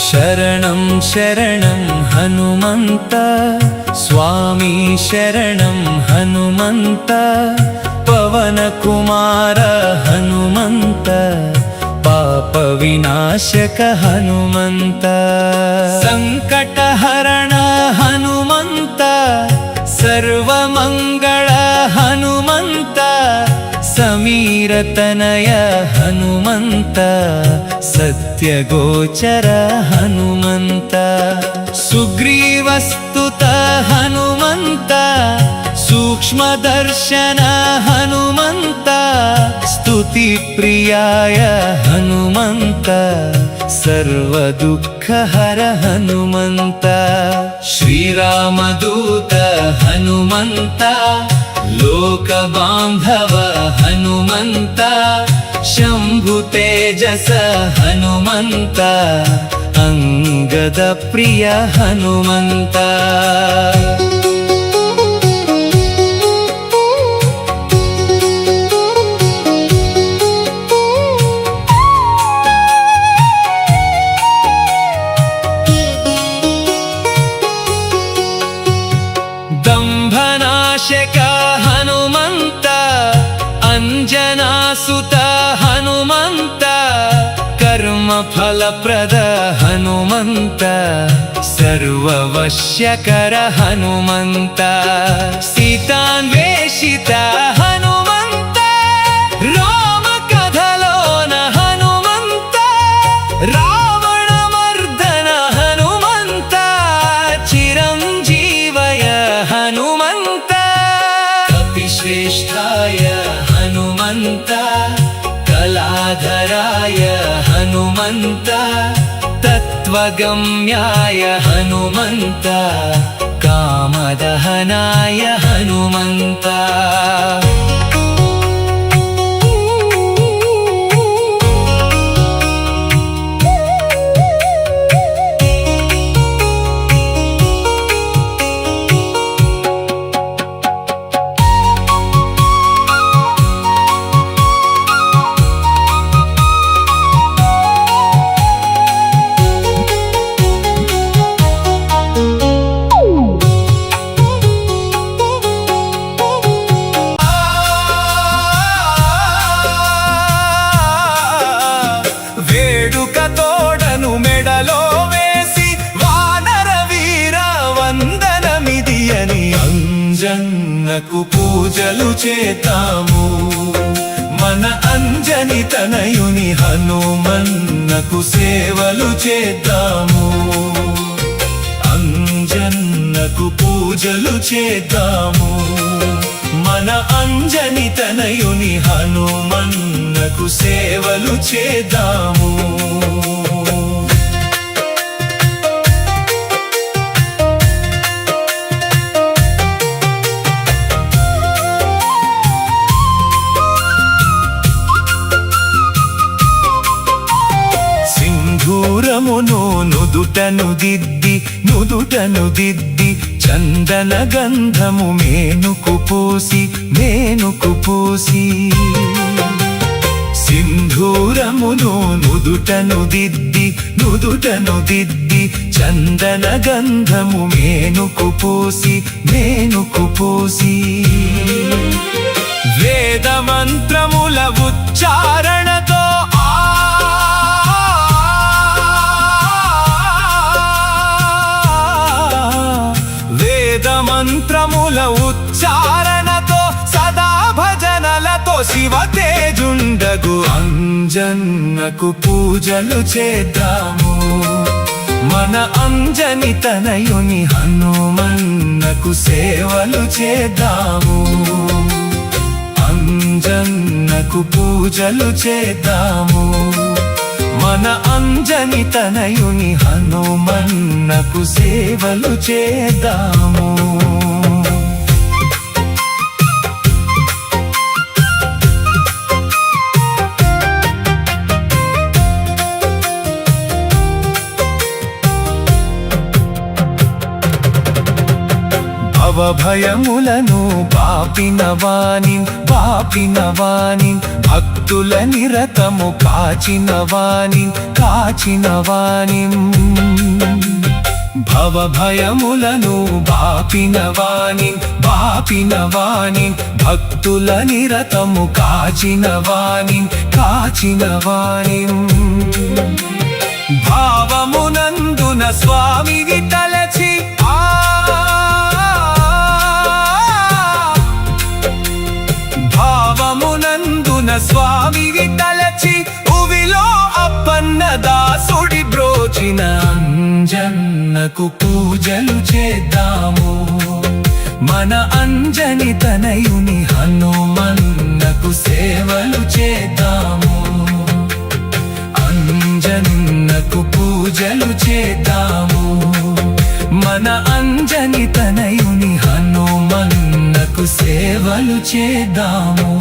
ಶರಣಂ ಶರಣಂ ಹನುಮಂತ ಸ್ವಾಮಿ ಶರಣಂ ಹನುಮಂತ ಪವನ ಕುಮಾರ ಹನುಮಂತ ಪಾಪ ವಿನಾಶಕ ಹನುಮಂತ ಸಂಕಟ ಹರಣ ಹನುಮಂತ ಸರ್ವಮಂಗಳ ಹನುಮಂತ ಸಮೀರತನಯ ಹನುಮಂತ ಸತ್ಯಗೋಚರ ಹನುಮಂತ ಸುಗ್ರೀವಸ್ತುತ ಹನುಮಂತ ಸೂಕ್ಷ್ಮದರ್ಶನ ಹನುಮಂತ ಸ್ತುತಿ ಪ್ರಿಯಾಯ ಹನುಮಂತ ಸರ್ವದುಃಖಹರ ಹನುಮಂತ ಶ್ರೀರಾಮದೂತ ಹನುಮಂತ ಲೋಕ ಬಾಂಧವ ಹನುಮಂತ ಶಂಭು ತೇಜಸ ಹನುಮಂತ ಅಂಗದ ಪ್ರಿಯ ಹನುಮಂತ ದಂಭನಾಶಕ ಹನುಮಂತ ಅಂಜನಾಸುತ ಹನುಮಂತ ಕರ್ಮ ಫಲಪ್ರದ ಹನುಮಂತ ಸರ್ವವಶ್ಯಕರ ಹನುಮಂತ ಸೀತಾನ್ವೇಷಿತ ಹನುಮಂತ ರಾಮ ಕಥಲೋನ ಹನುಮಂತ ರಾವಣ ಮರ್ದನ ಹನುಮಂತ ಚಿರಂಜೀವಯ ಹನುಮಂತ ಕಪಿಶ್ರೇಷ್ಠಾಯ ಹನುಮಂತ ಕಲಾಧರಾಯ ಹನುಮಂತ ತತ್ವಗಮ್ಯಾಯ ಹನುಮಂತ ಕಾಮದಹನಾಯ ಹನುಮಂತ తోడను మెడలో వేసి వానర వీర వందనమిదియని అంజన్నకు పూజలు చేతాము మన అంజని తనయుని హనుమన్నకు సేవలు చేద్దాము అంజన్నకు పూజలు చేద్దాము మన అంజని తనయుని హనుమన్నకు సేవలు చేద్దాము సింధూరమును నుదుటను దిద్ది చందన గంధము మేనుకు పూసి సింధూరమును నుదుటను దిద్ది చందన గంధము మేనుకు పూసి వేద మంత్రముల ఉచ్చారణతో మంత్రముల ఉచ్చారణతో సదా భజనలతో శివ తేజుండగు అంజన్నకు పూజలు చేద్దాము మన అంజని తనయుని హనుమన్నకు సేవలు చేద్దాము అంజన్నకు పూజలు చేద్దాము మన అంజని తనయుని హనుమన్నకు సేవలు చేద్దాము భవభయములను బాపిన వాణి భక్త భక్తుల నిరతము కాచినవాని భవభయములను బాపినవాని భక్తుల నిరతము కాచినవాని భావమునందున స్వామిని తలచి భావమునందున స్వామిని తలచి ఉవిలో అప్పన్న దాసుడి బ్రోచిన అంజన్నకు పూజలు చేద్దాము మన అంజని తనయుని హనుమన్నకు సేవలు చేద్దాము అంజన్నకు పూజలు చేద్దాము మన అంజని తనయుని హనుమన్నకు సేవలు చేద్దాము.